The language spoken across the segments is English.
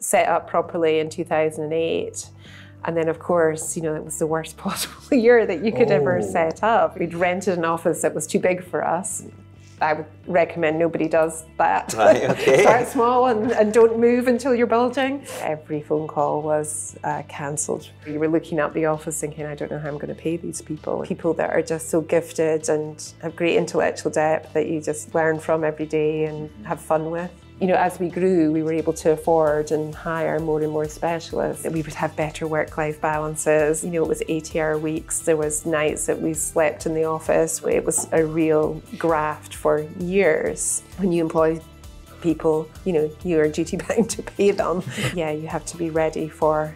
set up properly in 2008. And then, of course, you know, it was the worst possible year that you could ever set up. We'd rented an office that was too big for us. I would recommend nobody does that. Right, okay. Start small and don't move until you're building. Every phone call was cancelled. You were looking at the office thinking, I don't know how I'm going to pay these people. People that are just so gifted and have great intellectual depth that you just learn from every day and have fun with. You know, as we grew, we were able to afford and hire more and more specialists. We would have better work-life balances. You know, it was 80-hour weeks. There was nights that we slept in the office. It was a real graft for years. When you employ people, you know, you are duty-bound to pay them. Yeah, you have to be ready for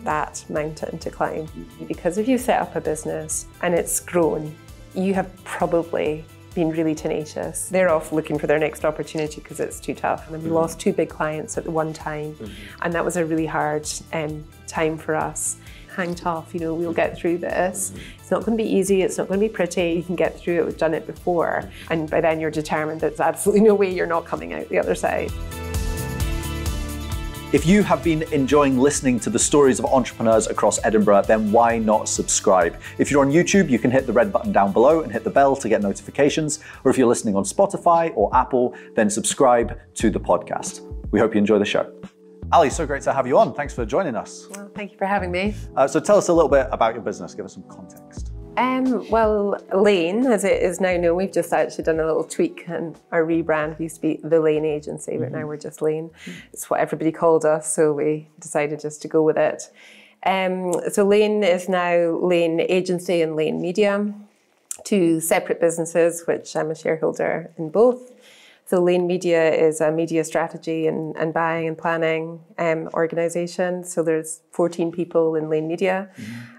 that mountain to climb. Because if you set up a business and it's grown, you have probably been really tenacious. They're off looking for their next opportunity because it's too tough. And we lost 2 big clients at the one time. And that was a really hard time for us. Hang tough, you know, we'll get through this. It's not going to be easy, it's not going to be pretty. You can get through it, we've done it before. And by then you're determined that there's absolutely no way you're not coming out the other side. If you have been enjoying listening to the stories of entrepreneurs across Edinburgh, then why not subscribe? If you're on YouTube, you can hit the red button down below and hit the bell to get notifications. Or if you're listening on Spotify or Apple, then subscribe to the podcast. We hope you enjoy the show. Ali, so great to have you on. Thanks for joining us. Well, thank you for having me. So tell us a little bit about your business. Give us some context. Well, Lane, as it is now known, we've just actually done a little tweak and our rebrand. We used to be the Lane Agency, but now we're just Lane. It's what everybody called us, so we decided just to go with it. So Lane is now Lane Agency and Lane Media, 2 separate businesses, which I'm a shareholder in both. So Lane Media is a media strategy and buying and planning organisation. So there's 14 people in Lane Media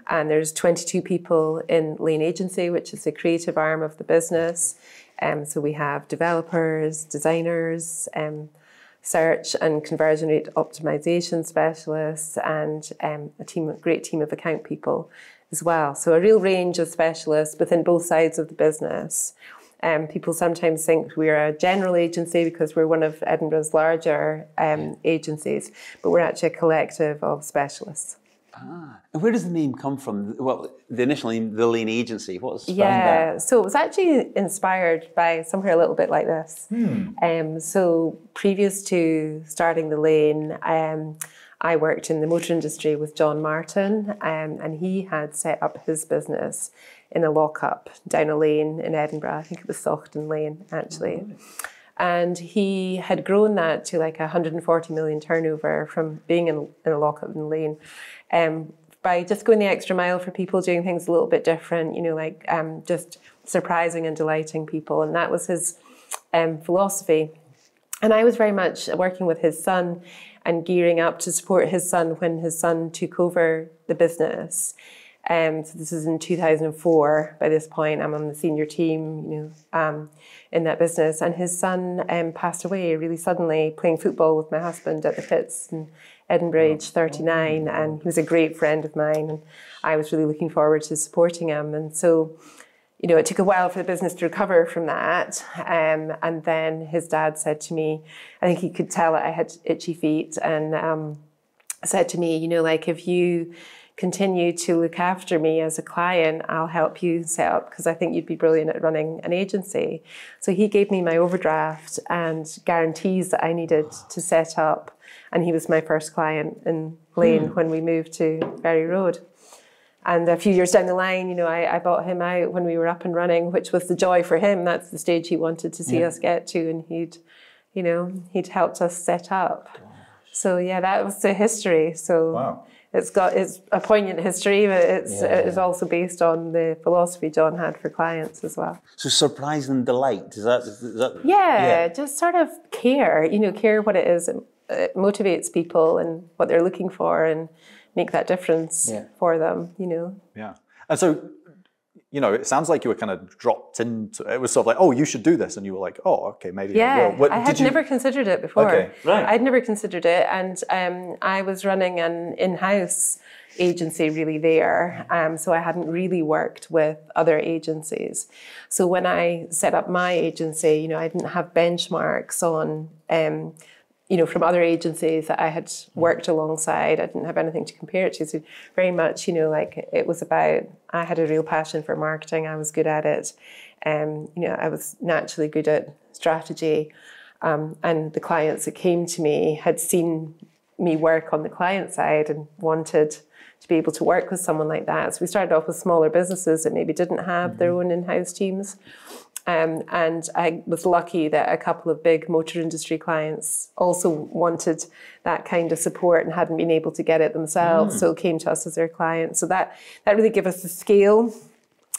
and there's 22 people in Lane Agency, which is the creative arm of the business. So we have developers, designers, search and conversion rate optimization specialists and a great team of account people as well. So a real range of specialists within both sides of the business. People sometimes think we're a general agency because we're one of Edinburgh's larger agencies, but we're actually a collective of specialists. And where does the name come from? Well, the initial name, the Lane Agency, what's behind that? So it was actually inspired by somewhere a little bit like this. So previous to starting the Lane, I worked in the motor industry with John Martin, and he had set up his business in a lockup down a lane in Edinburgh. I think it was Saughton Lane, actually. And he had grown that to like 140 million turnover from being in a lockup in lane by just going the extra mile for people, doing things a little bit different, you know, like just surprising and delighting people. And that was his philosophy. And I was very much working with his son and gearing up to support his son when his son took over the business. So this is in 2004. By this point, I'm on the senior team, you know, in that business. And his son passed away really suddenly playing football with my husband at the pits in Edinburgh, age 39. And he was a great friend of mine. And I was really looking forward to supporting him. And so, you know, it took a while for the business to recover from that. And then his dad said to me, I think he could tell that I had itchy feet, and said to me, you know, like, if you continue to look after me as a client, I'll help you set up, because I think you'd be brilliant at running an agency. So he gave me my overdraft and guarantees that I needed to set up. And he was my first client in Lane when we moved to Ferry Road. And a few years down the line, you know, I bought him out when we were up and running, which was the joy for him. That's the stage he wanted to see us get to. And he'd helped us set up. So yeah, that was the history. So it's a poignant history, but it's also based on the philosophy John had for clients as well. So surprise and delight, is that yeah, just sort of care, you know, care what it is. It motivates people and what they're looking for, and make that difference for them, you know. Yeah. And so, you know, it sounds like you were kind of dropped into, it was sort of like, oh, you should do this. And you were like, oh, okay, maybe I will. I had never considered it before. Okay, right. I'd never considered it. And I was running an in-house agency really there. So I hadn't really worked with other agencies. So when I set up my agency, you know, I didn't have benchmarks on from other agencies that I had worked alongside. I didn't have anything to compare it to. So very much, like it was about, I had a real passion for marketing. I was good at it. I was naturally good at strategy. And the clients that came to me had seen me work on the client side and wanted to be able to work with someone like that. So we started off with smaller businesses that maybe didn't have their own in-house teams. And I was lucky that a couple of big motor industry clients also wanted that kind of support and hadn't been able to get it themselves, so came to us as their client. So that really gave us the scale.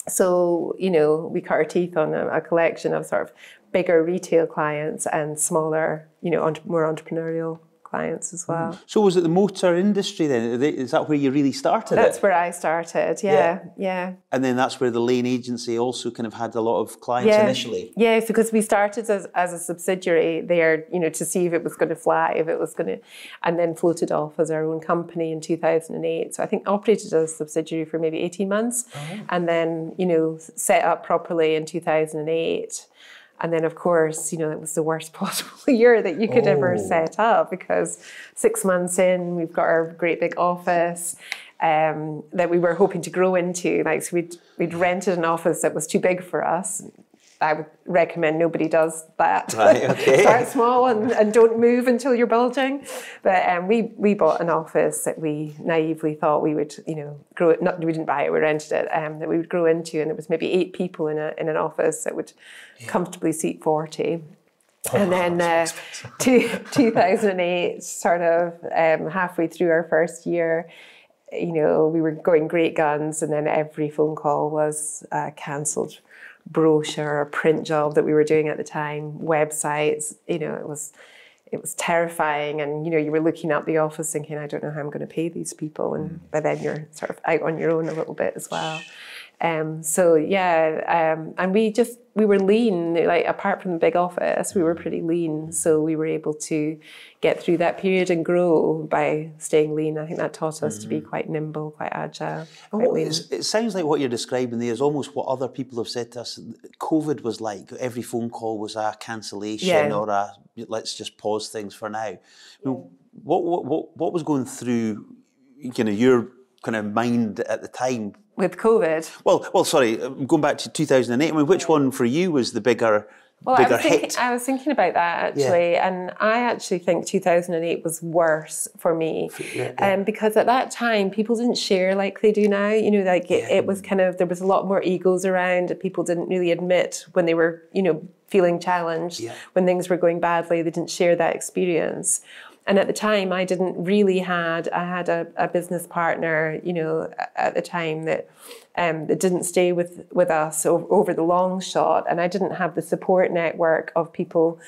So, we cut our teeth on a collection of sort of bigger retail clients and smaller, more entrepreneurial clients as well. So was it the motor industry then? Is that where you really started? That's where I started, yeah. And then that's where the Lane agency also kind of had a lot of clients initially? Yes, because we started as a subsidiary there, to see if it was going to fly, and then floated off as our own company in 2008. So I think operated as a subsidiary for maybe 18 months, and then, set up properly in 2008. And then, of course, it was the worst possible year that you could ever set up, because 6 months in, we've got our great big office that we were hoping to grow into. So we'd rented an office that was too big for us. I would recommend nobody does that. Right, okay. Start small and don't move until you're bulging. But we bought an office that we naively thought we would, grow it. We didn't buy it, we rented it. That we would grow into, and it was maybe 8 people in an office that would comfortably seat 40. And then 2008, sort of halfway through our first year, we were going great guns, and then every phone call was cancelled. Brochure or print job that we were doing at the time, websites, it was terrifying. And, you were looking up the office thinking, I don't know how I'm going to pay these people. And by then you're sort of out on your own a little bit as well. And we were lean, apart from the big office, we were pretty lean. So we were able to get through that period and grow by staying lean. I think that taught us to be quite nimble, quite agile. It sounds like what you're describing there is almost what other people have said to us. COVID was like, every phone call was a cancellation or a, let's just pause things for now. What was going through, your kind of mind at the time? With COVID? Well, sorry, going back to 2008, which one for you was the bigger hit? I was thinking about that, actually, and I actually think 2008 was worse for me, because at that time, people didn't share like they do now. It was kind of, there was a lot more egos around, and people didn't really admit when they were, feeling challenged, when things were going badly, they didn't share that experience. And at the time, I had a business partner, at the time that didn't stay with us over the long shot. And I didn't have the support network of people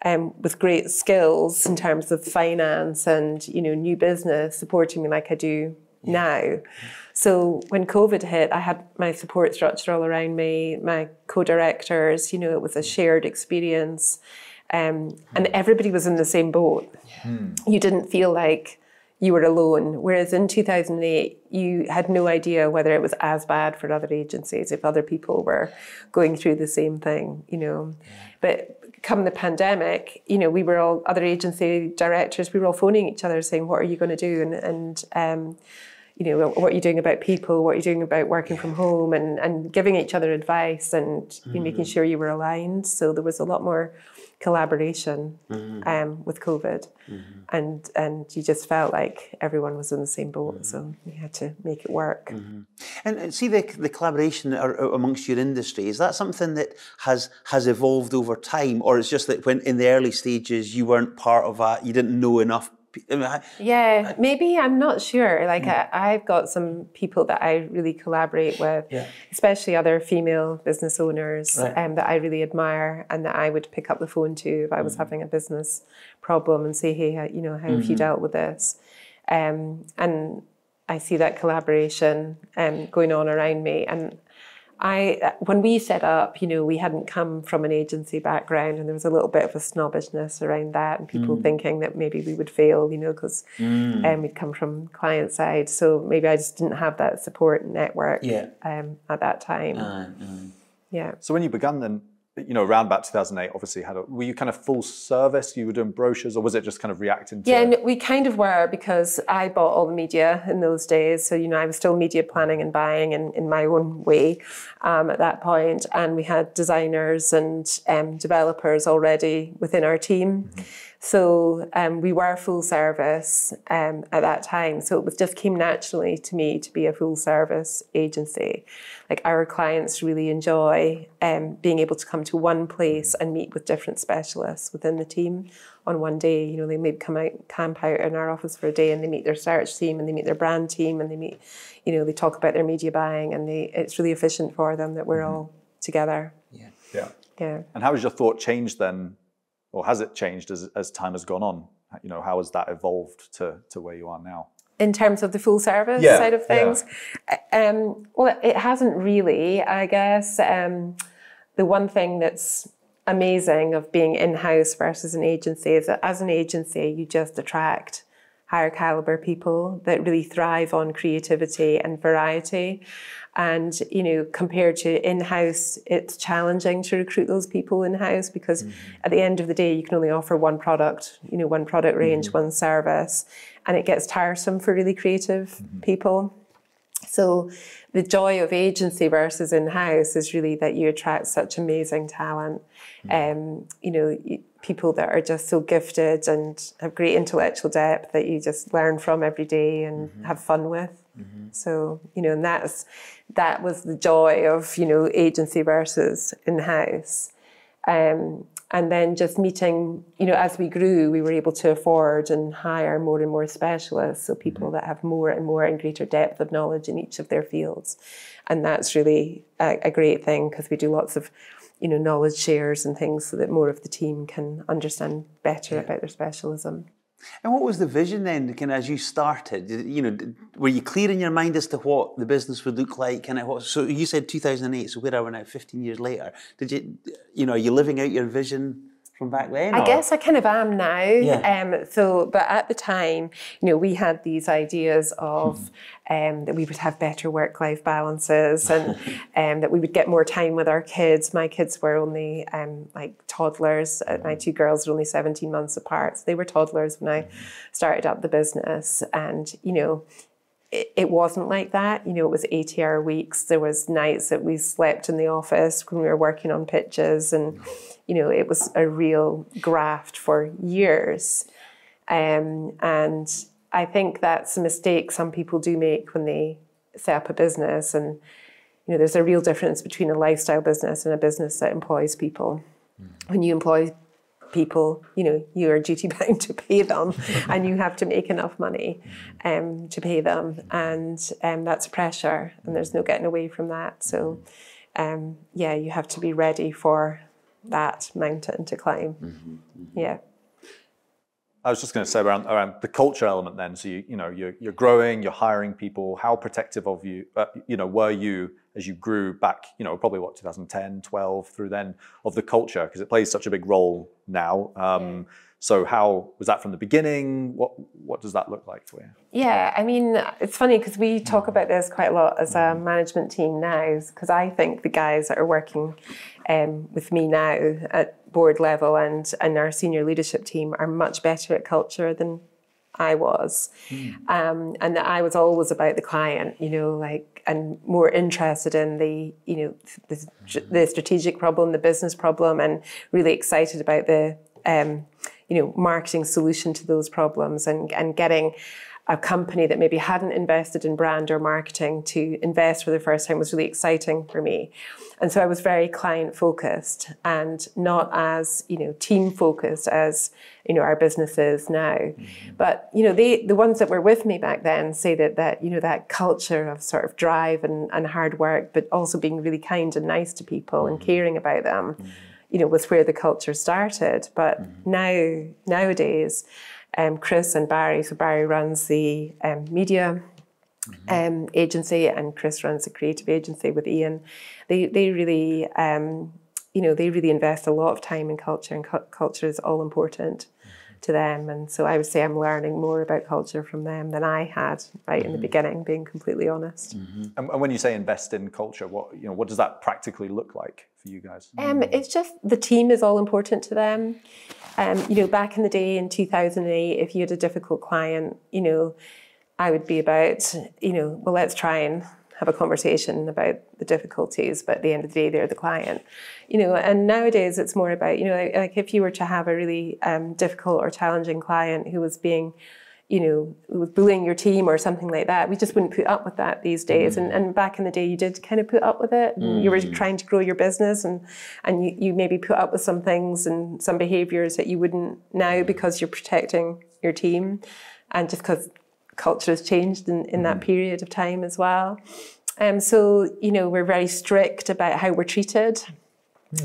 with great skills in terms of finance and, new business supporting me like I do now. So when COVID hit, I had my support structure all around me, my co-directors, it was a shared experience. And everybody was in the same boat. You didn't feel like you were alone. Whereas in 2008, you had no idea whether it was as bad for other agencies, if other people were going through the same thing, But come the pandemic, we were all, other agency directors, we were all phoning each other saying, what are you going to do? And what are you doing about people? What are you doing about working from home? And giving each other advice and making sure you were aligned. So there was a lot more collaboration with COVID, and you just felt like everyone was in the same boat, so you had to make it work. And see the collaboration amongst your industry, is that something that has evolved over time, or it's just that when in the early stages you weren't part of that, you didn't know enough? Maybe, I'm not sure. I've got some people that I really collaborate with, especially other female business owners that I really admire, and that I would pick up the phone to if I was having a business problem and say, hey, how have you dealt with this? And I see that collaboration going on around me. And when we set up, we hadn't come from an agency background, and there was a little bit of a snobbishness around that, and people thinking that maybe we would fail, because we'd come from client side. So maybe I just didn't have that support network at that time. So when you began then, you know, around about 2008, obviously were you kind of full service? You were doing brochures, or was it just kind of reacting to? Yeah, no, we kind of were, because I bought all the media in those days. So, you know, I was still media planning and buying in my own way at that point. And we had designers and developers already within our team. So we were full service at that time. So it just came naturally to me to be a full service agency. Like, our clients really enjoy being able to come to one place and meet with different specialists within the team on one day. You know, they maybe camp out in our office for a day, and they meet their search team, and they meet their brand team, and they meet, you know, they talk about their media buying, and it's really efficient for them that we're all together. Yeah. And how has your thought changed then, or has it changed as time has gone on? You know, how has that evolved to where you are now? In terms of the full service side of things? Well, it hasn't really, I guess. The one thing that's amazing of being in-house versus an agency is that as an agency, you just attract higher caliber people that really thrive on creativity and variety. And, you know, compared to in-house, it's challenging to recruit those people in-house, because at the end of the day, you can only offer one product, you know, one product range, one service, and it gets tiresome for really creative people. So the joy of agency versus in-house is really that you attract such amazing talent, you know, people that are just so gifted and have great intellectual depth that you just learn from every day and have fun with. So, you know, and that was the joy of, you know, agency versus in-house. And then just meeting, you know, as we grew, we were able to afford and hire more and more specialists. So people that have more and more and greater depth of knowledge in each of their fields. And that's really a great thing, because we do lots of, you know, knowledge shares and things so that more of the team can understand better about their specialism. And what was the vision then, kind of, as you started? You know, were you clear in your mind as to what the business would look like? Kind of what? So you said 2008. So where are we now? 15 years later, did you know, are you living out your vision from back then? I guess I kind of am now. But at the time, you know, we had these ideas of that we would have better work-life balances, and that we would get more time with our kids. My kids were only like toddlers. My two girls were only 17 months apart. So they were toddlers when I started up the business. And, you know, it wasn't like that. You know, it was 80-hour weeks. There was nights that we slept in the office when we were working on pitches, and, you know, it was a real graft for years. And I think that's a mistake some people do make when they set up a business. And, you know, there's a real difference between a lifestyle business and a business that employs people. When you employ people, you know, you are duty bound to pay them, and you have to make enough money to pay them, and that's pressure, and there's no getting away from that. So yeah, you have to be ready for that mountain to climb. Yeah. I was just going to say around the culture element then. So you know, you're growing, you're hiring people. How protective of you, you know, were you as you grew back, you know, probably what, 2010, 12 through then, of the culture, because it plays such a big role now. So how was that from the beginning? What does that look like for you? Yeah, I mean, it's funny because we talk about this quite a lot as a management team now, because I think the guys that are working with me now at board level and our senior leadership team are much better at culture than I was. And that I was always about the client, you know, like, and more interested in the, you know, the strategic problem, the business problem, and really excited about the, you know, marketing solution to those problems, and getting a company that maybe hadn't invested in brand or marketing to invest for the first time was really exciting for me. And so I was very client focused and not as, you know, team focused as, you know, our business is now. But, you know, the ones that were with me back then say that, you know, that culture of sort of drive and hard work, but also being really kind and nice to people and caring about them, you know, was where the culture started. But nowadays, Chris and Barry, so Barry runs the media agency, and Chris runs the creative agency with Ian. They really, you know, they really invest a lot of time in culture, and culture is all important to them. And so I would say I'm learning more about culture from them than I had right in the beginning, being completely honest. And when you say invest in culture, what does that practically look like for you guys? It's just the team is all important to them. You know, back in the day in 2008, if you had a difficult client, you know, I would be about, you know, well, let's try and have a conversation about the difficulties, but at the end of the day, they're the client, you know. And nowadays, it's more about, you know, like if you were to have a really difficult or challenging client who was being, you know, who was bullying your team or something like that, we just wouldn't put up with that these days. And back in the day, you did kind of put up with it. And you were trying to grow your business, and you maybe put up with some things and some behaviours that you wouldn't now because you're protecting your team, and just because culture has changed in that period of time as well. So, you know, we're very strict about how we're treated.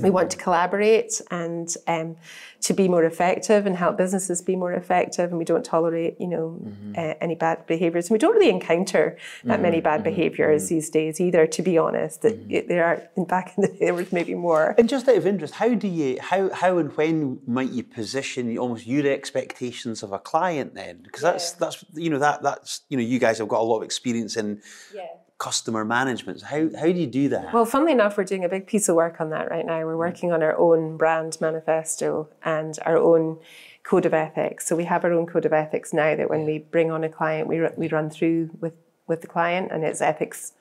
We want to collaborate and to be more effective and help businesses be more effective, and we don't tolerate, you know, any bad behaviours. And we don't really encounter that many bad behaviours these days either, to be honest. There are, back in the day, there was maybe more. And just out of interest, how and when might you position almost your expectations of a client then? Because that's you know, that's you know, you guys have got a lot of experience in customer management. So how do you do that? Well, funnily enough, we're doing a big piece of work on that right now. We're working on our own brand manifesto and our own code of ethics. So we have our own code of ethics now that when we bring on a client, we run through with the client, and it's ethics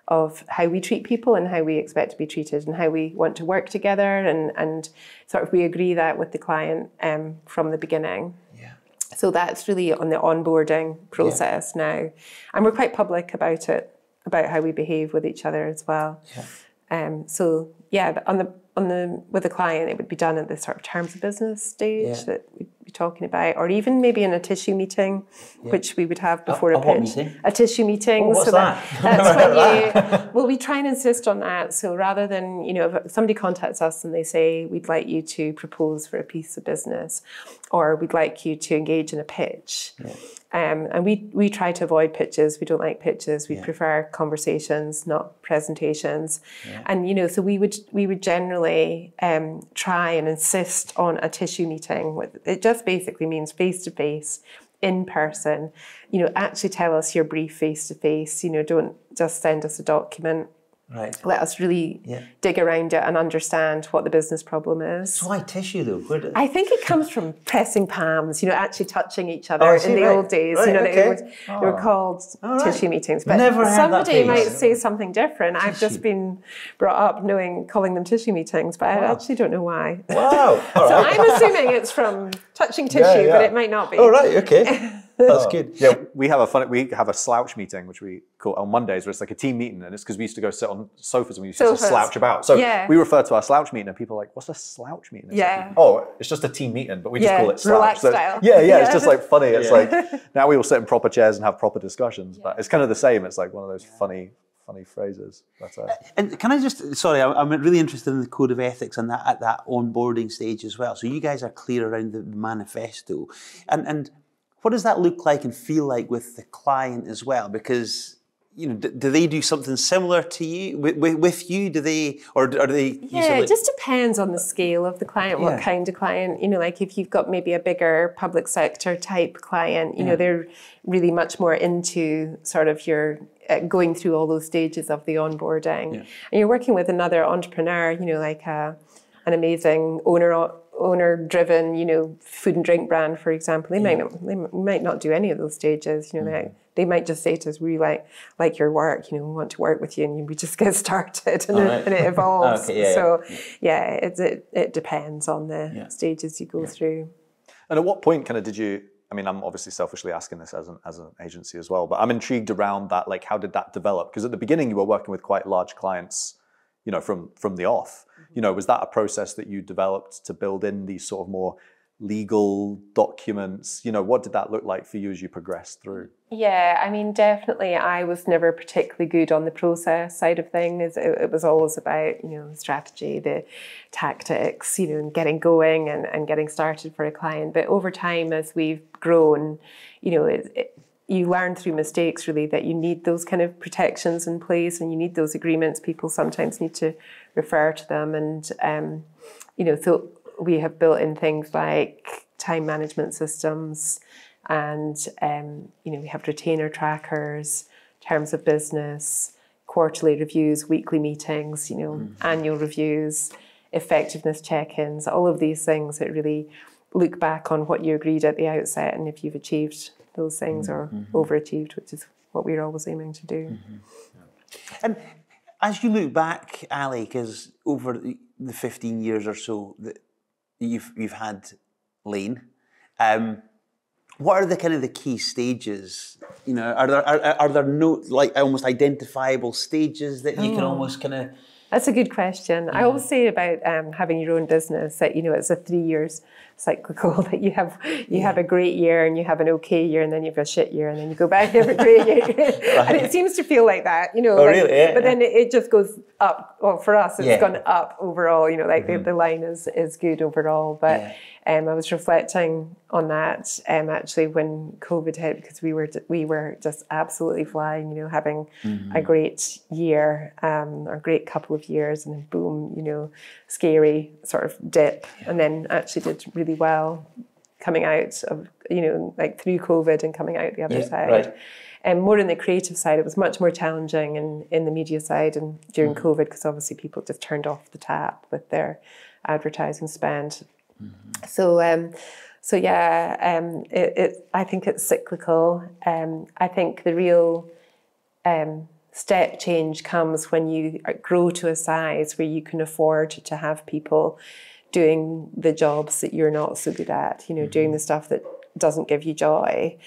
of how we treat people and how we expect to be treated and how we want to work together, and sort of we agree that with the client from the beginning. So that's really on the onboarding process now. And we're quite public about it, about how we behave with each other as well. So yeah, with the client, it would be done at the sort of terms of business stage that we'd be talking about, or even maybe in a tissue meeting, which we would have before a pitch. A tissue meeting. Oh, what's so that? That's when you. Well, we try and insist on that. So rather than, you know, if somebody contacts us and they say we'd like you to propose for a piece of business, or we'd like you to engage in a pitch. And we try to avoid pitches. We don't like pitches. We prefer conversations, not presentations. And, you know, so we would generally try and insist on a tissue meeting. It just basically means face-to-face, in person. You know, actually tell us your brief face-to-face. You know, don't just send us a document. Let us really dig around it and understand what the business problem is. So why tissue though? I think it comes from pressing palms, you know, actually touching each other in the old days. You know, they were called tissue meetings. But somebody might say something different. I've just been brought up calling them tissue meetings, but I actually don't know why. Wow. So I'm assuming it's from touching tissue, but it might not be. Oh, right, okay. That's good. Yeah, we have a slouch meeting, which we call on Mondays, where it's like a team meeting, and it's because we used to go sit on sofas and we used to slouch about. So we refer to our slouch meeting, and people are like, "What's a slouch meeting?" It's like, oh, it's just a team meeting, but we just call it slouch. Relaxed style. It's just like funny. It's like now we all sit in proper chairs and have proper discussions, but it's kind of the same. It's like one of those funny phrases. And can I just, sorry, I'm really interested in the code of ethics and that at that onboarding stage as well. So you guys are clear around the manifesto, and what does that look like and feel like with the client as well? Because, you know, do they do something similar to you, with you? Do they, or are they? Yeah, it just depends on the scale of the client, what kind of client. You know, like if you've got maybe a bigger public sector type client, you know, they're really much more into sort of your going through all those stages of the onboarding. And you're working with another entrepreneur, you know, like an amazing owner-driven, you know, food and drink brand, for example. They might not do any of those stages. You know, they might just say to us, "We like your work. You know, we want to work with you," and we just get started, and it evolves. It depends on the stages you go through. And at what point kind of did you? I mean, I'm obviously selfishly asking this as an agency as well, but I'm intrigued around that. Like, how did that develop? Because at the beginning, you were working with quite large clients, you know, from the off. You know, was that a process that you developed to build in these sort of more legal documents? You know, what did that look like for you as you progressed through? Yeah, I mean, definitely I was never particularly good on the process side of things. It was always about, you know, the strategy, the tactics, you know, and getting going and getting started for a client. But over time, as we've grown, you know, you learn through mistakes really that you need those kind of protections in place, and you need those agreements. People sometimes need to refer to them, and you know, so we have built in things like time management systems, and you know, we have retainer trackers, terms of business, quarterly reviews, weekly meetings, you know, annual reviews, effectiveness check-ins, all of these things that really look back on what you agreed at the outset and if you've achieved those things or overachieved, which is what we're always aiming to do. And as you look back, Ali, because over the 15 years or so that you've had Lane, what are the kind of the key stages? You know, are there no like almost identifiable stages that you can almost kind of? That's a good question. I always say about having your own business that, you know, it's a 3 years cyclical, that you have a great year and you have an okay year and then you have a shit year and then you go back to have a great year. And it seems to feel like that, you know. Oh, really? Yeah, but then it just goes up. Well, for us, it's gone up overall, you know, like the line is good overall. But I was reflecting on that actually when COVID hit, because we were just absolutely flying, you know, having a great year, a great couple of years, and then boom, you know, scary sort of dip, and then actually did really well coming out of, you know, like through COVID and coming out the other side. Right. And more in the creative side, it was much more challenging in the media side and during COVID, because obviously people just turned off the tap with their advertising spend. So I think it's cyclical. I think the real step change comes when you grow to a size where you can afford to have people doing the jobs that you're not so good at, you know, doing the stuff that doesn't give you joy.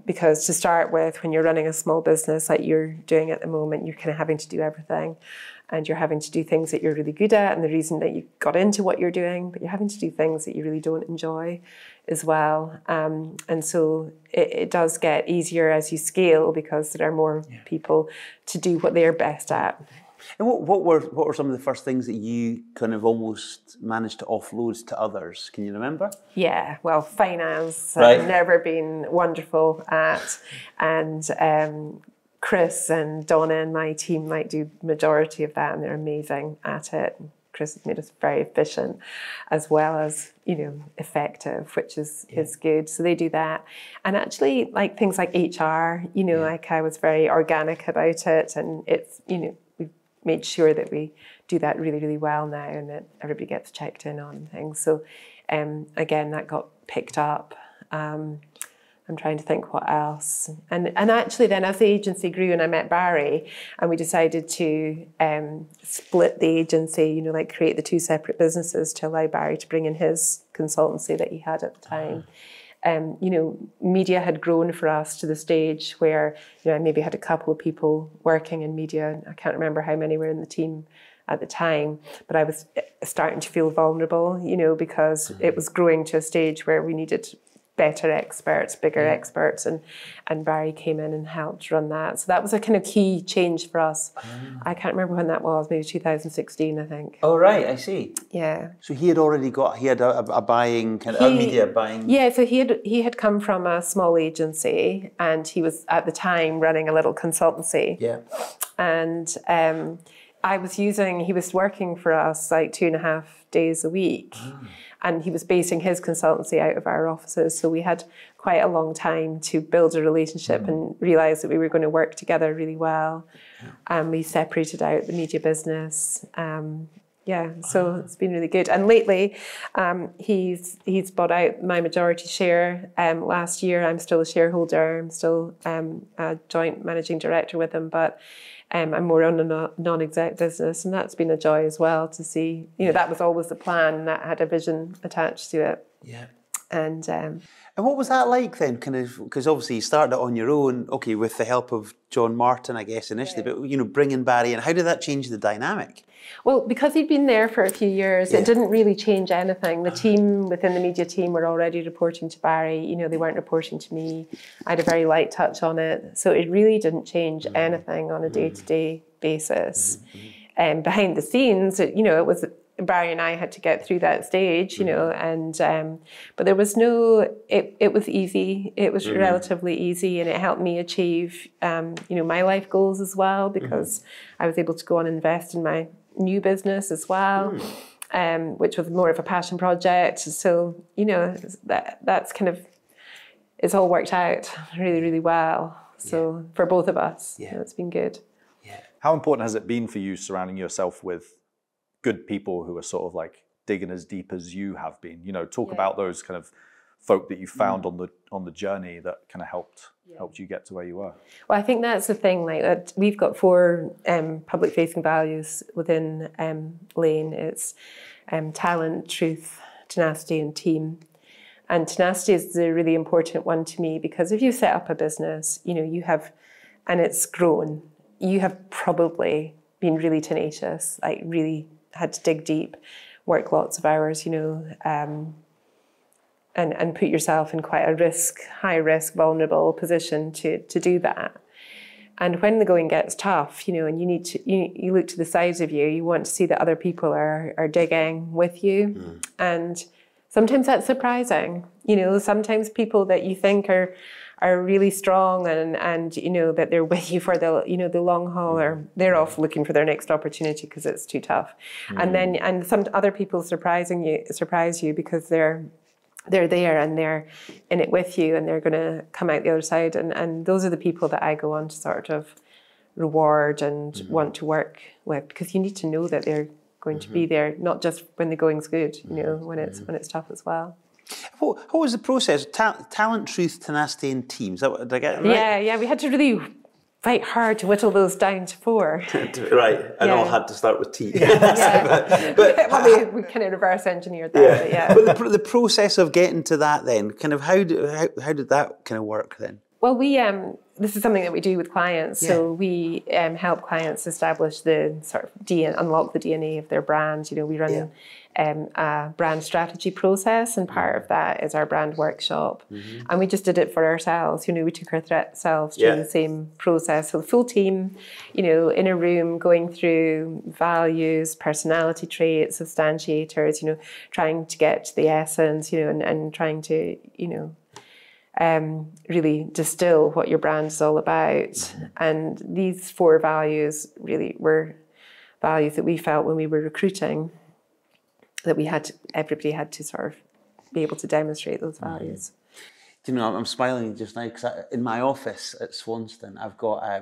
Because to start with, when you're running a small business like you're doing at the moment, you're kind of having to do everything. And you're having to do things that you're really good at and the reason that you got into what you're doing, but you're having to do things that you really don't enjoy as well. And so it does get easier as you scale because there are more people to do what they're best at. And what were some of the first things that you kind of almost managed to offload to others? Can you remember? Yeah, well, finance I've never been wonderful at, and Chris and Donna and my team might do the majority of that, and they're amazing at it. Chris has made us very efficient as well as, you know, effective, which is good. So they do that. And actually, like things like HR, you know, like I was very organic about it, and it's, you know, we've made sure that we do that really, really well now and that everybody gets checked in on things. So again, that got picked up. I'm trying to think what else. And actually then as the agency grew and I met Barry and we decided to split the agency, you know, like create the two separate businesses to allow Barry to bring in his consultancy that he had at the time. You know, media had grown for us to the stage where, you know, I maybe had a couple of people working in media. I can't remember how many were in the team at the time, but I was starting to feel vulnerable, you know, because it was growing to a stage where we needed better experts, bigger experts, and Barry came in and helped run that. So that was a kind of key change for us. I can't remember when that was, maybe 2016, I think. Oh, right, I see. Yeah. So he had already got, a buying, kind of a media buying. Yeah, so he had come from a small agency and he was at the time running a little consultancy. Yeah. And he was working for us like 2.5 days a week. And he was basing his consultancy out of our offices. So we had quite a long time to build a relationship and realise that we were going to work together really well. And we separated out the media business. So it's been really good. And lately, he's bought out my majority share. Last year, I'm still a shareholder. I'm still a joint managing director with him, but I'm more on a non-exec business, and that's been a joy as well to see. You know, that was always the plan, that had a vision attached to it. Yeah. And what was that like then? Kind of, because obviously you started it on your own, okay, with the help of John Martin, I guess, initially, but, you know, bringing Barry in, how did that change the dynamic? Well, because he'd been there for a few years, it didn't really change anything. The team within the media team were already reporting to Barry. You know, they weren't reporting to me. I had a very light touch on it. So it really didn't change anything on a day-to-day basis. And behind the scenes, you know, it was Barry and I had to get through that stage, you know, and but there was no, it was easy. It was relatively easy, and it helped me achieve, you know, my life goals as well, because I was able to go on and invest in my new business as well, which was more of a passion project. So, you know, that's kind of, it's all worked out really, really well. So for both of us, you know, it's been good. Yeah. How important has it been for you surrounding yourself with good people who are sort of like digging as deep as you have been? You know, talk about those kind of folk that you found on the journey that kind of helped you get to where you were. Well, I think that's the thing. Like we've got 4 public-facing values within Lane. It's talent, truth, tenacity, and team. And tenacity is the really important one to me, because if you set up a business, you know, you have, and it's grown, you have probably been really tenacious, like really had to dig deep, work lots of hours, you know, and put yourself in quite a high risk, vulnerable position to do that. And when the going gets tough, you know, and you look to the sides of you, you want to see that other people are digging with you. And sometimes that's surprising. You know, sometimes people that you think are really strong and you know that they're with you for the long haul, or they're off looking for their next opportunity because it's too tough. And some other people surprise you because they're there and they're in it with you, and they're going to come out the other side. And those are the people that I go on to sort of reward and want to work with, because you need to know that they're going to be there, not just when the going's good, you know, when it's tough as well. What was the process? Talent, truth, tenacity, and teams. Did I get it right? Yeah. We had to really fight hard to whittle those down to 4. Right, and all had to start with T. Well, we kind of reverse engineered that. But the process of getting to that, then, kind of how did that kind of work then? Well, this is something that we do with clients. So we help clients establish the sort of unlock the DNA of their brand. You know, we run a brand strategy process, and part of that is our brand workshop. And we just did it for ourselves. You know, we took ourselves through the same process. So the full team, you know, in a room, going through values, personality traits, substantiators, you know, trying to get to the essence, you know, and trying to, you know, really distill what your brand is all about. And these 4 values really were values that we felt when we were recruiting that everybody had to sort of be able to demonstrate those values. Do you know, I'm smiling just now because in my office at Swanston, I've got, I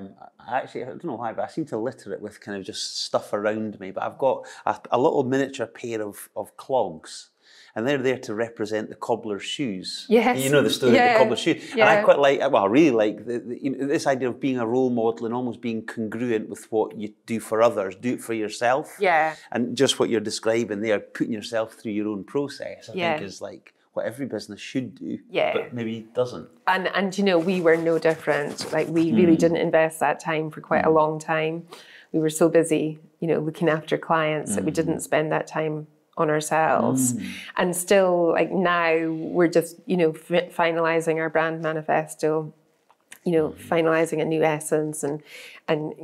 don't know why, but I seem to litter it with kind of just stuff around me, but I've got a little miniature pair of clogs. And they're there to represent the cobbler's shoes. Yes. You know the story of the cobbler's shoes. And I quite like, well, I really like this idea of being a role model and almost being congruent with what you do for others. Do it for yourself. Yeah. And just what you're describing there, putting yourself through your own process, I think is like what every business should do, but maybe doesn't. And you know, we were no different. Like we really didn't invest that time for quite a long time. We were so busy, you know, looking after clients that we didn't spend that time on ourselves. And still, like now, we're just, you know, finalising our brand manifesto, you know, finalising a new essence and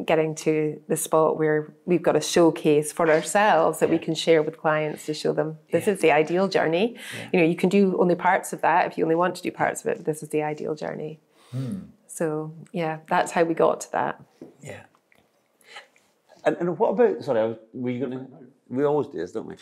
getting to the spot where we've got a showcase for ourselves that we can share with clients to show them this is the ideal journey. You know, you can do only parts of that if you only want to do parts of it, but this is the ideal journey. So, yeah, that's how we got to that. Yeah. And what about, sorry, were you going to... We always do this, don't we?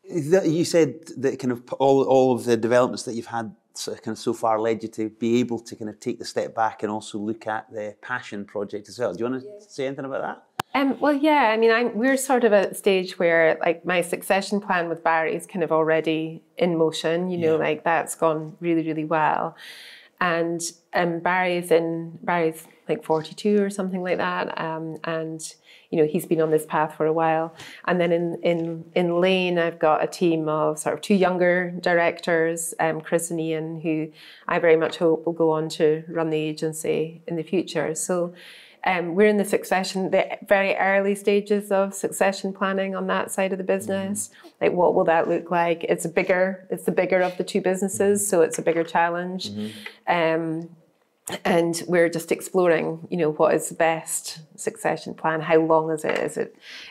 You said that kind of all of the developments that you've had so far led you to be able to kind of take the step back and also look at the passion project as well. Do you want to say anything about that? Well, yeah. I mean, we're sort of at a stage where, like, my succession plan with Barry is kind of already in motion. You know, like that's gone really, really well. And Barry's like 42 or something like that, and you know, he's been on this path for a while. And then in Lane, I've got a team of sort of 2 younger directors, Chris and Ian, who I very much hope will go on to run the agency in the future. So we're in the very early stages of succession planning on that side of the business. Like, what will that look like? It's the bigger of the 2 businesses, so it's a bigger challenge. And we're just exploring, you know, what is the best succession plan? How long is it?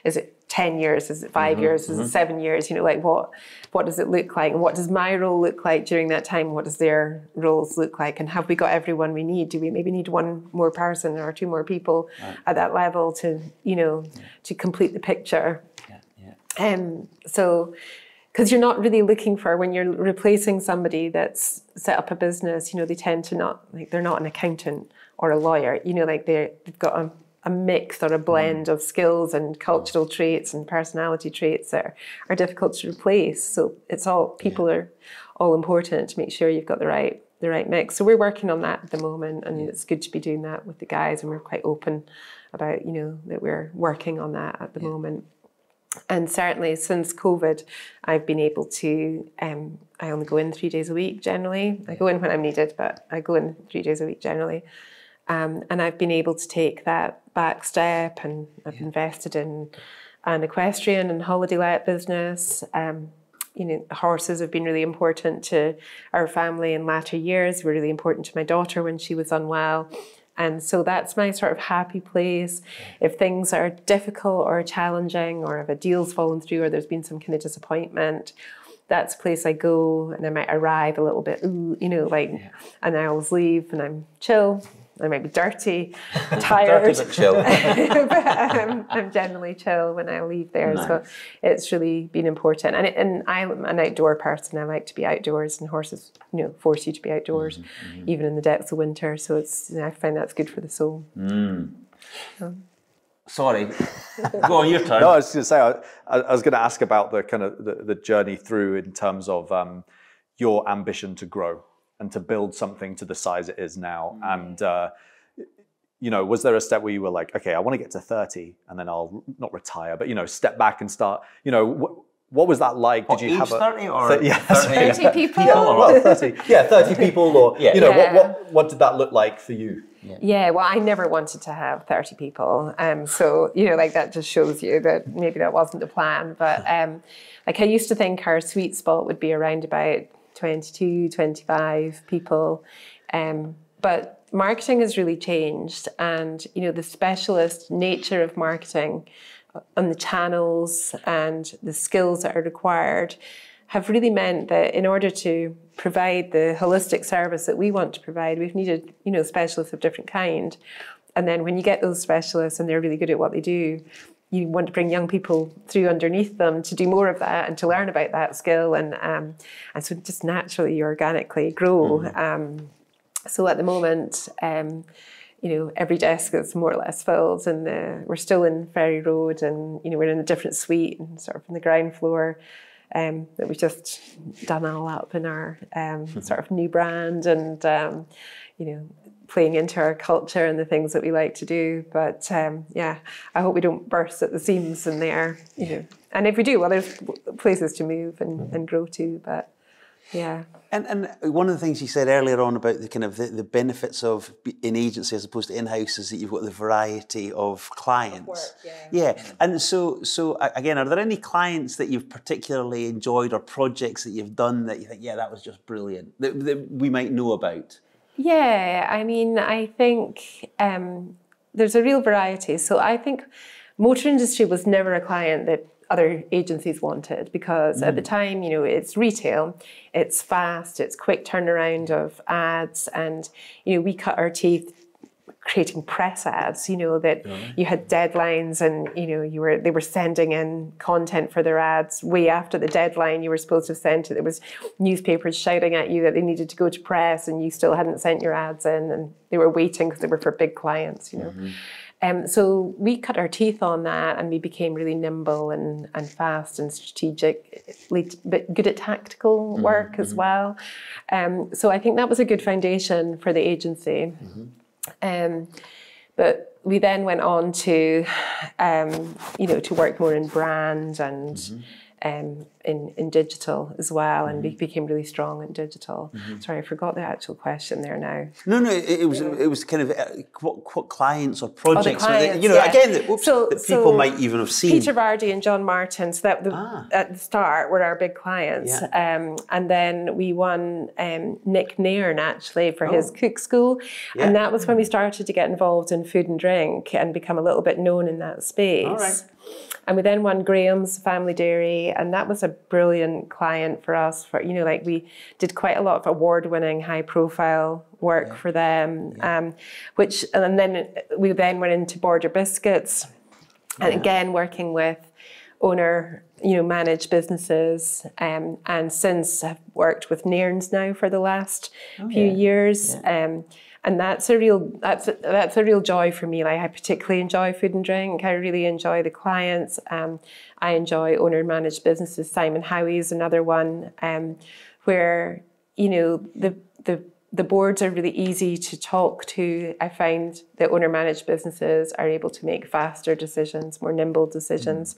Is it 10 years? Is it 5 years? Is it 7 years? You know, like what does it look like? And what does my role look like during that time? What does their roles look like? And have we got everyone we need? Do we maybe need 1 more person or 2 more people at that level to, you know, to complete the picture? So, because you're not really looking for, when you're replacing somebody that's set up a business, you know, they tend to not, like, they're not an accountant or a lawyer, you know, like they've got a mix or a blend of skills and cultural traits and personality traits that are difficult to replace. So it's all, people are all important to make sure you've got the right mix. So we're working on that at the moment, and it's good to be doing that with the guys, and we're quite open about, you know, that we're working on that at the moment. And certainly since COVID, I've been able to, I only go in 3 days a week generally. I go in when I'm needed, but I go in 3 days a week generally. And I've been able to take that back step, and I've invested in an equestrian and holiday let business. You know, horses have been really important to our family in latter years, were really important to my daughter when she was unwell. And so that's my sort of happy place. If things are difficult or challenging, or if a deal's fallen through, or there's been some kind of disappointment, that's a place I go, and I might arrive a little bit, you know, like, and I always leave and I'm chill. I might be dirty, tired, dirty but chill. but I'm generally chill when I leave there. Nice. So it's really been important. And I'm an outdoor person. I like to be outdoors, and horses, you know, force you to be outdoors, even in the depths of winter. So it's, you know, I find that's good for the soul. Sorry, go on, your turn. No, I was going to say, I was going to ask about the kind of the journey through in terms of your ambition to grow and to build something to the size it is now. And, you know, was there a step where you were like, okay, I want to get to 30 and then I'll not retire, but, you know, step back and start, you know, what was that like? Did you have 30 or 30 people? Yeah, well, 30. Yeah, 30 people, or, you know, what did that look like for you? Yeah, well, I never wanted to have 30 people. So, you know, like, that just shows you that maybe that wasn't the plan. But like, I used to think our sweet spot would be around about 22, 25 people. But marketing has really changed, and, you know, the specialist nature of marketing and the channels and the skills that are required have really meant that in order to provide the holistic service that we want to provide, we've needed, you know, specialists of different kind. And then when you get those specialists and they're really good at what they do, you want to bring young people through underneath them to do more of that and to learn about that skill. And so just naturally, you organically grow. So at the moment, you know, every desk is more or less filled, and we're still in Ferry Road, and, you know, we're in a different suite and sort of on the ground floor, that we've just done all up in our sort of new brand, and, you know, playing into our culture and the things that we like to do. But yeah, I hope we don't burst at the seams in there, you know. And if we do, well, there's places to move and grow to, but yeah. And one of the things you said earlier on about the kind of the benefits of in agency as opposed to in-house is that you've got the variety of clients. Of work, And so again, are there any clients that you've particularly enjoyed, or projects that you've done that you think, yeah, that was just brilliant, that we might know about? Yeah, I mean, I think there's a real variety. So I think motor industry was never a client that other agencies wanted, because at the time, you know, it's retail, it's fast, it's quick turnaround of ads, and, you know, we cut our teeth creating press ads, you know, that you had deadlines, and, you know, they were sending in content for their ads way after the deadline you were supposed to have sent it. There was newspapers shouting at you that they needed to go to press, and you still hadn't sent your ads in, and they were waiting because they were for big clients, you know. So we cut our teeth on that, and we became really nimble and fast and strategic, but good at tactical work as well. So I think that was a good foundation for the agency. But we then went on to, you know, to work more in brand and in digital as well, and we became really strong in digital. Sorry, I forgot the actual question there now. No, it was kind of what clients or projects, clients, you know, again, that people might even have seen. Peter Vardy and John Martin, so that at the start were our big clients. And then we won Nick Nairn actually for his cook school. And that was when we started to get involved in food and drink and become a little bit known in that space. All right. And we then won Graham's Family Dairy, and that was a brilliant client for us. For, you know, like, we did quite a lot of award-winning, high-profile work for them. And then we went into Border Biscuits, and again working with owner, you know, managed businesses, and since have worked with Nairns now for the last few years. And that's a real joy for me. Like, I particularly enjoy food and drink. I really enjoy the clients. I enjoy owner managed businesses. Simon Howie is another one, where, you know, the boards are really easy to talk to. I find that owner managed businesses are able to make faster decisions, more nimble decisions,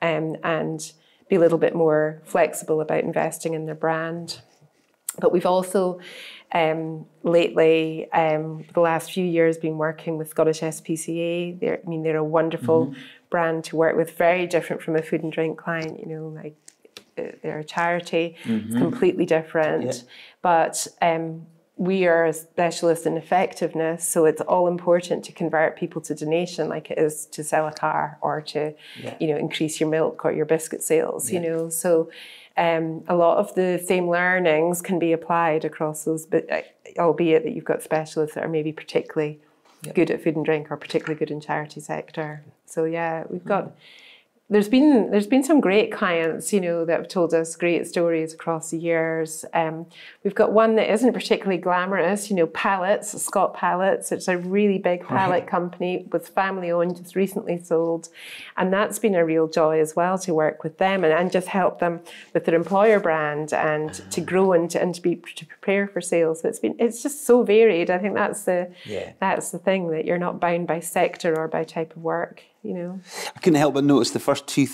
and be a little bit more flexible about investing in their brand. But we've also lately, the last few years, been working with Scottish SPCA. They're a wonderful brand to work with, very different from a food and drink client. You know, like, they're a charity, it's completely different. But we are a specialist in effectiveness, so it's all important to convert people to donation, like it is to sell a car or to, you know, increase your milk or your biscuit sales. You know, so. A lot of the same learnings can be applied across those, but albeit that you've got specialists that are maybe particularly good at food and drink or particularly good in charity sector. So yeah, we've got. There's been some great clients, you know, that have told us great stories across the years. We've got one that isn't particularly glamorous, you know, Pallets, Scott Pallets. It's a really big pallet company, was family owned, just recently sold. And that's been a real joy as well to work with them and just help them with their employer brand and to grow and to prepare for sales. So it's just so varied. I think that's the thing, that you're not bound by sector or by type of work. You know, I couldn't help but notice the first two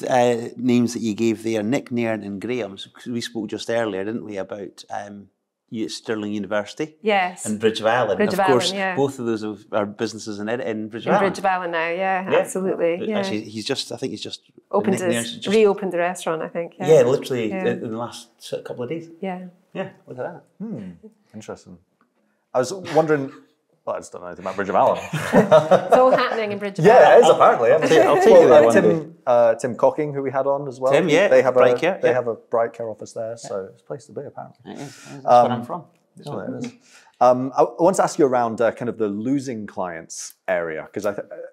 names that you gave there, Nick, Nairn and Graham's. We spoke just earlier, didn't we, about Stirling University? Yes. And Bridge of Allen. Bridge of of course, Allen, both of those are businesses in Bridge of Allen. In Bridge of Allen now, absolutely. Yeah. Actually, I think he's just reopened the restaurant, I think. Yeah, literally in the last couple of days. Yeah. Yeah, look at that. Interesting. I was wondering... Well, I just don't know anything about Bridge of Allen. It's all happening in Bridge of Allen. Yeah, it is apparently. I'll take you there one day. Tim Cocking, who we had on as well. Tim, yeah, they have Brightcare, have a Brightcare office there, so it's a place to be apparently. It is. That's where I'm from. It is. I want to ask you around kind of the losing clients area, because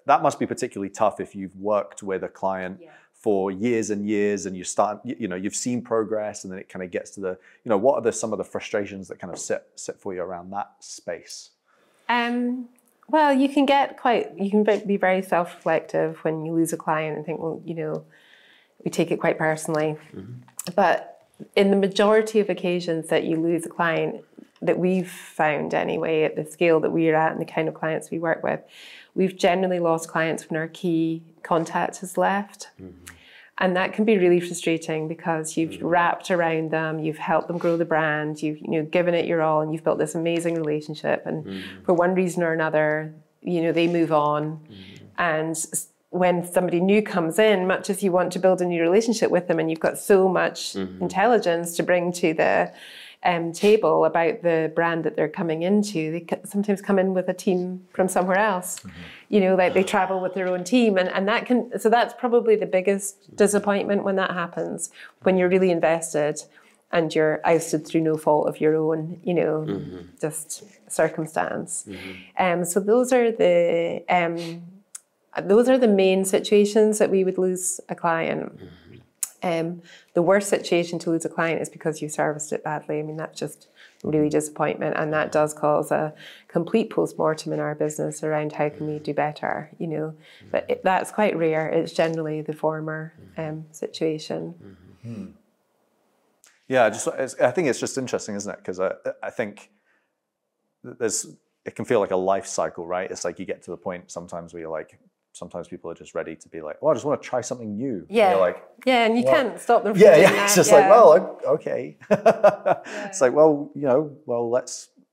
that must be particularly tough if you've worked with a client for years and years, and you've seen progress, and then it kind of gets to the, you know, what are some of the frustrations that kind of sit for you around that space? Well, you can be very self-reflective when you lose a client and think, well, you know, we take it quite personally. But in the majority of occasions that you lose a client, that we've found anyway, at the scale that we're at and the kind of clients we work with, we've generally lost clients when our key contact has left. And that can be really frustrating because you've wrapped around them, you've helped them grow the brand, you've given it your all, and you've built this amazing relationship. And for one reason or another, you know, they move on. And when somebody new comes in, much as you want to build a new relationship with them, and you've got so much intelligence to bring to the table about the brand that they're coming into, they sometimes come in with a team from somewhere else. You know, like they travel with their own team, and so that's probably the biggest disappointment when that happens, when you're really invested and you're ousted through no fault of your own, you know, just circumstance. So those are the main situations that we would lose a client. The worst situation to lose a client is because you serviced it badly. I mean, that's just really disappointment, and that does cause a complete post-mortem in our business around how can we do better, you know. But that's quite rare. It's generally the former situation. Yeah, I think it's just interesting, isn't it? Because I think it can feel like a life cycle, right? It's like you get to the point sometimes where you're like, sometimes people are just ready to be like, well, I just want to try something new. Yeah. And like, and you can't stop them from doing that. It's just like, well, okay. It's like, well, you know,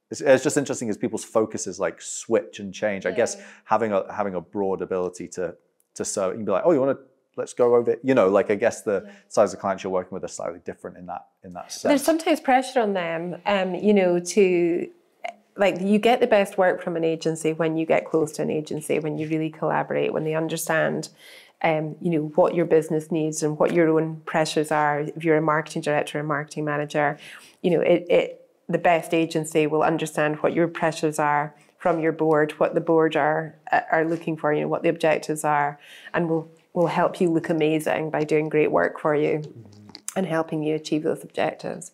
it's just interesting as people's focuses like switch and change. I guess having a broad ability to serve, you can be like, oh, you want to, let's go over it. You know, like I guess the size of clients you're working with are slightly different in that sense. There's sometimes pressure on them, you know, to, like, you get the best work from an agency when you get close to an agency, when you really collaborate, when they understand, you know, what your business needs and what your own pressures are. If you're a marketing director or a marketing manager, you know, the best agency will understand what your pressures are from your board, what the board are looking for, you know, what the objectives are, and will help you look amazing by doing great work for you and helping you achieve those objectives.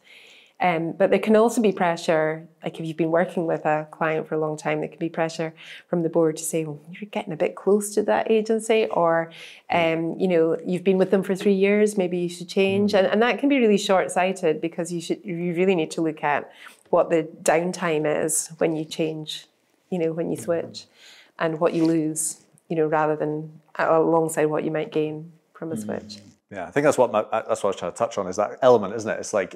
But there can also be pressure, like if you've been working with a client for a long time, there can be pressure from the board to say, well, you're getting a bit close to that agency, or, you know, you've been with them for 3 years, maybe you should change. And that can be really short-sighted, because you really need to look at what the downtime is when you change, you know, when you switch, and what you lose, you know, rather than alongside what you might gain from a switch. Yeah, I think that's what I was trying to touch on, is that element, isn't it? It's like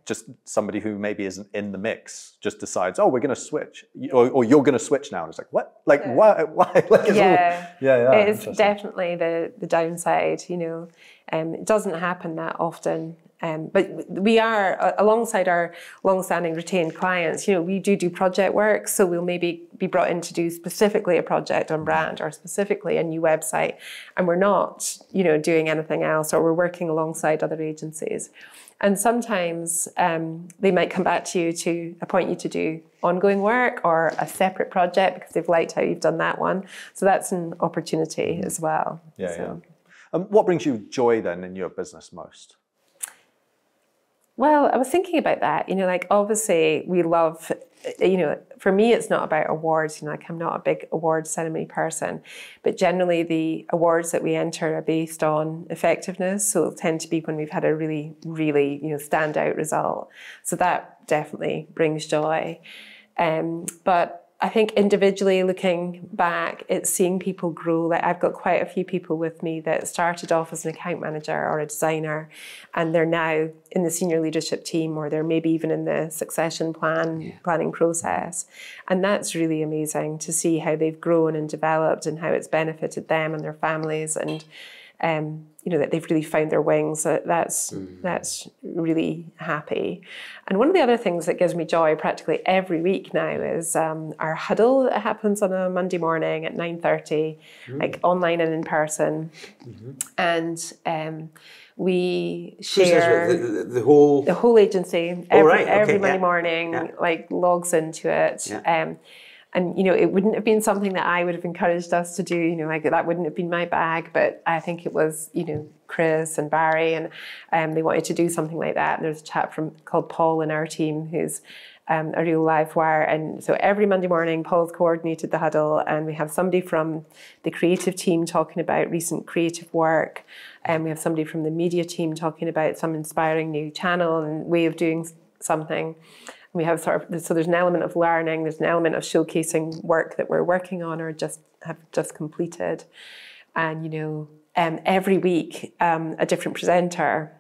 just somebody who maybe isn't in the mix just decides, oh, we're going to switch, or you're going to switch now, and it's like, what? Like, why? Like, it's definitely the downside. You know, it doesn't happen that often. But we are, alongside our long-standing retained clients, you know, we do project work. So we'll maybe be brought in to do specifically a project on brand, or specifically a new website. And we're not, you know, doing anything else, or we're working alongside other agencies. And sometimes they might come back to you to appoint you to do ongoing work or a separate project because they've liked how you've done that one. So that's an opportunity as well. What brings you joy then in your business most? Well, I was thinking about that, you know, like obviously we love, you know, for me, it's not about awards, you know, like I'm not a big awards ceremony person, but generally the awards that we enter are based on effectiveness. So it'll tend to be when we've had a really, really, you know, standout result. So that definitely brings joy. But I think individually looking back, it's seeing people grow. Like I've got quite a few people with me that started off as an account manager or a designer, and they're now in the senior leadership team, or they're maybe even in the succession planning process. And that's really amazing to see how they've grown and developed, and how it's benefited them and their families, and you know, that they've really found their wings. That's really happy. And one of the other things that gives me joy practically every week now is our huddle that happens on a Monday morning at 9:30, like online and in person. And we share the whole agency every Monday morning, like logs into it. And, you know, it wouldn't have been something that I would have encouraged us to do, you know, like that wouldn't have been my bag, but I think it was, you know, Chris and Barry, and they wanted to do something like that. And there's a chap called Paul in our team who's a real live wire. And so every Monday morning, Paul's coordinated the huddle, and we have somebody from the creative team talking about recent creative work. And we have somebody from the media team talking about some inspiring new channel and way of doing something. We have so there's an element of learning, there's an element of showcasing work that we're working on or have just completed. And, you know, every week a different presenter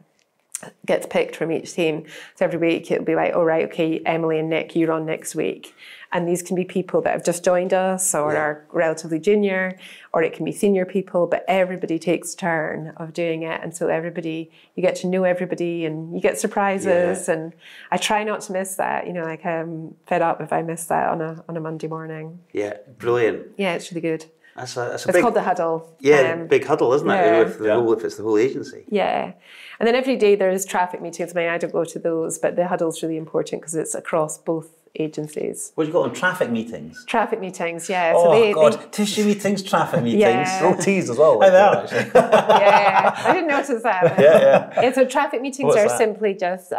gets picked from each team. So every week it'll be like, oh, right, okay, Emily and Nick, you're on next week. And these can be people that have just joined us or are relatively junior, or it can be senior people, but everybody takes a turn of doing it. And so everybody, you get to know everybody and you get surprises. And I try not to miss that, you know, like I'm fed up if I miss that on a Monday morning. Yeah, brilliant. Yeah, it's really good. It's big, called the huddle. Yeah, big huddle, isn't it? If it's the whole agency. Yeah. And then every day there's traffic meetings. I mean, I don't go to those, but the huddle's really important because it's across both agencies. What do you call them? Traffic meetings? Traffic meetings, yeah. Oh, God. Tissue meetings, traffic meetings. Yeah. OTs as well. I know, actually. Yeah, I didn't notice that. Yeah, so traffic meetings are simply just,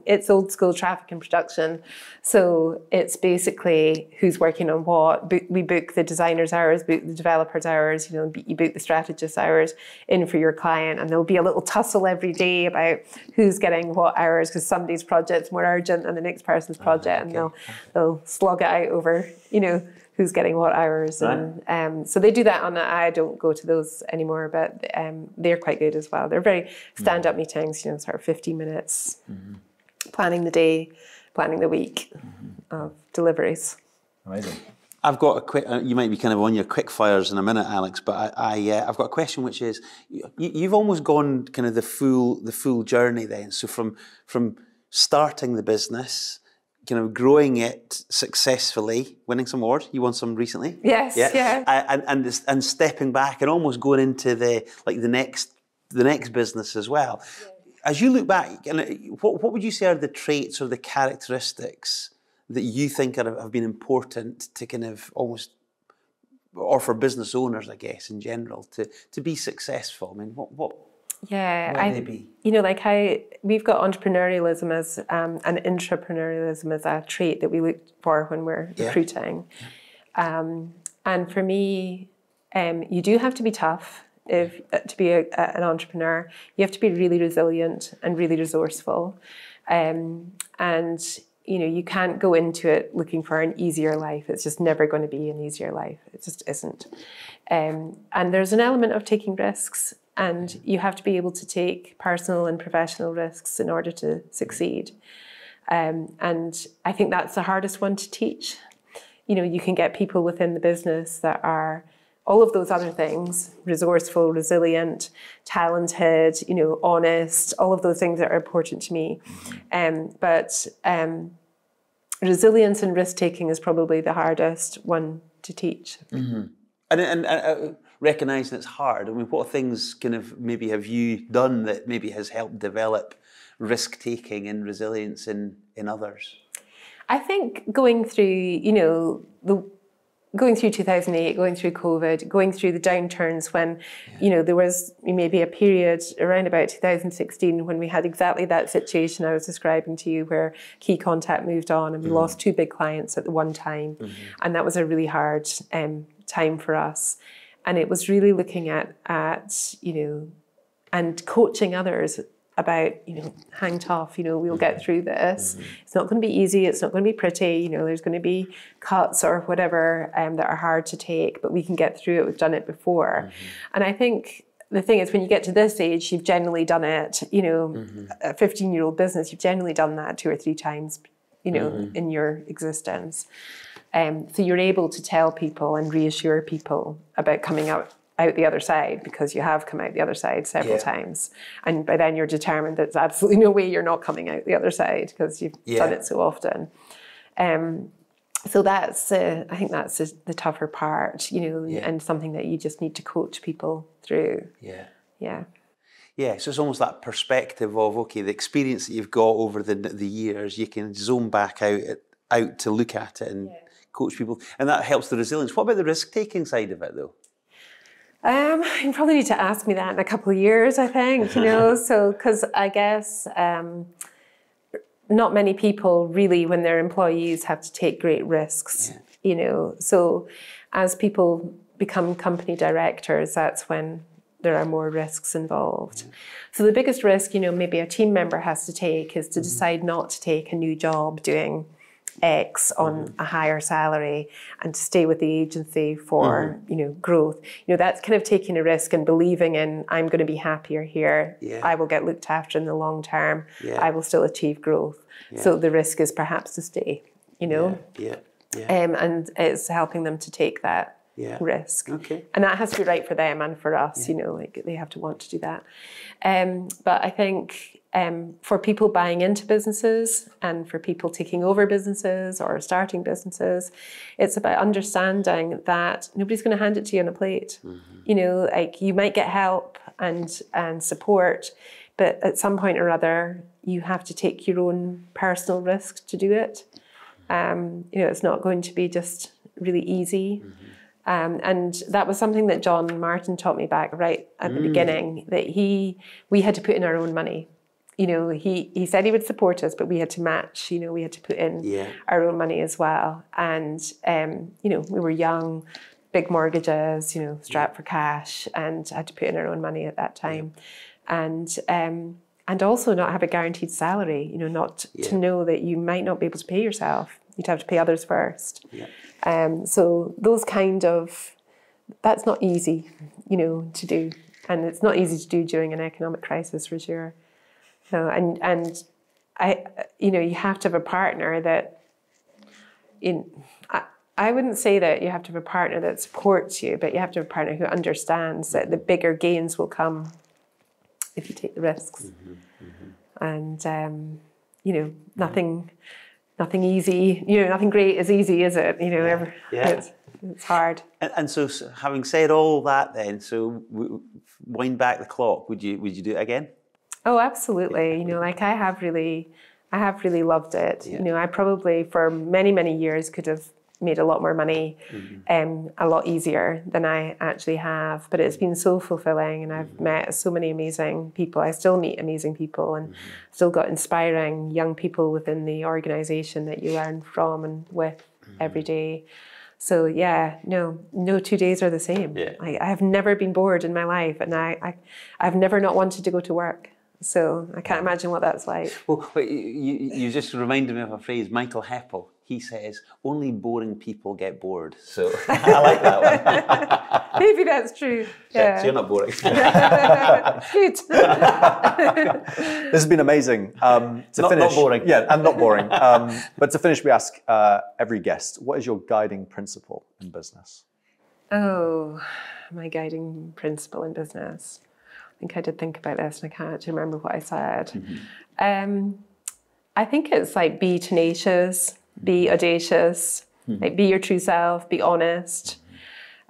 it's old school traffic and production. So it's basically who's working on what. We book the designer's hours, book the developer's hours, you know, you book the strategist's hours in for your client, and there'll be a little tussle every day about who's getting what hours because somebody's project's more urgent than the next person's project, and they'll slog it out over, you know, who's getting what hours. Right. And so they do that I don't go to those anymore, but they're quite good as well. They're very stand-up meetings, you know, sort of 15 minutes, planning the day, planning the week of deliveries. Amazing. I've got a quick, you might be kind of on your quick fires in a minute, Alex, but I've got a question, which is, you've almost gone kind of the full journey then. So from starting the business, kind of growing it successfully, winning some awards. You won some recently. Yes, yeah. And stepping back and almost going into the next business as well. Yeah. As you look back, what would you say are the traits or the characteristics that you think have been important to kind of almost, or for business owners, I guess, in general, to be successful? I mean, what? Yeah, what would they be? You know, like we've got entrepreneurialism as and intrapreneurialism as a trait that we look for when we're recruiting. And for me, you do have to be tough to be an entrepreneur. You have to be really resilient and really resourceful. And you know, you can't go into it looking for an easier life. It's just never going to be an easier life. It just isn't. And there's an element of taking risks, and you have to be able to take personal and professional risks in order to succeed. And I think that's the hardest one to teach. You know, you can get people within the business that are all of those other things: resourceful, resilient, talented, you know, honest, all of those things that are important to me. But resilience and risk-taking is probably the hardest one to teach. Mm-hmm. And recognising it's hard, I mean, what things kind of maybe have you done that maybe has helped develop risk-taking and resilience in others? I think going through, you know, going through 2008, going through COVID, going through the downturns when, you know, there was maybe a period around about 2016 when we had exactly that situation I was describing to you, where key contact moved on and we lost 2 big clients at the one time. And that was a really hard time for us. And it was really looking at, you know, and coaching others about, you know, hang tough, you know, we'll get through this. It's not going to be easy. It's not going to be pretty. You know, there's going to be cuts or whatever that are hard to take, but we can get through it. We've done it before. And I think the thing is, when you get to this age, you've generally done it, you know, a 15-year-old business, you've generally done that 2 or 3 times, you know, in your existence. So you're able to tell people and reassure people about coming out the other side, because you have come out the other side several times, and by then you're determined that there's absolutely no way you're not coming out the other side because you've done it so often. So that's I think that's the tougher part, you know, and something that you just need to coach people through. So it's almost that perspective of, okay, the experience that you've got over the years, you can zone back out to look at it and coach people, and that helps the resilience. What about the risk-taking side of it, though? You probably need to ask me that in a couple of years, I think, you know, so, because I guess not many people really, when they're employees, have to take great risks, you know, so as people become company directors, that's when there are more risks involved. So the biggest risk, you know, maybe a team member has to take is to decide not to take a new job doing X on a higher salary and to stay with the agency for, you know, growth. You know, that's kind of taking a risk and believing in, I'm going to be happier here. I will get looked after in the long term. I will still achieve growth. So the risk is perhaps to stay, you know. And it's helping them to take that risk. And that has to be right for them and for us, you know, like they have to want to do that. But I think for people buying into businesses and for people taking over businesses or starting businesses, it's about understanding that nobody's going to hand it to you on a plate. You know, like you might get help and support, but at some point or other, you have to take your own personal risk to do it. You know, it's not going to be just really easy. And that was something that John Martin taught me back right at the beginning, that we had to put in our own money. You know, he said he would support us, but we had to match, you know, we had to put in our own money as well. And, you know, we were young, big mortgages, you know, strapped for cash, and had to put in our own money at that time. And also not have a guaranteed salary, you know, not to know that you might not be able to pay yourself. You'd have to pay others first. So those kind of, that's not easy, you know, to do. And it's not easy to do during an economic crisis, for sure. So, and I, you know, you have to have a partner that, I wouldn't say that you have to have a partner that supports you, but you have to have a partner who understands that the bigger gains will come if you take the risks. And, you know, nothing easy, you know, nothing great is easy, is it? You know, it's hard. And so having said all that then, so wind back the clock, would you do it again? Oh, absolutely. You know, like I have really loved it. You know, I probably for many, many years could have made a lot more money a lot easier than I actually have. But it's been so fulfilling, and I've met so many amazing people. I still meet amazing people, and still got inspiring young people within the organisation that you learn from and with every day. So yeah, no 2 days are the same. Yeah. I have never been bored in my life, and I've never not wanted to go to work. So I can't imagine what that's like. Well, you just reminded me of a phrase, Michael Heppel. He says, only boring people get bored. So I like that one. Maybe that's true. Yeah. So you're not boring. Good. This has been amazing. Not boring. Yeah, and not boring. But to finish, we ask every guest, what is your guiding principle in business? Oh, my guiding principle in business. I think I did think about this, and I can't actually remember what I said. I think it's like be tenacious, be audacious, like be your true self, be honest,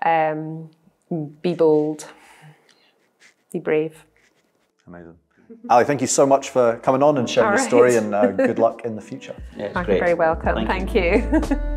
be bold, be brave. Amazing. Ali, thank you so much for coming on and sharing your story, and good luck in the future. Yeah, it's You're great. very welcome. Thank you.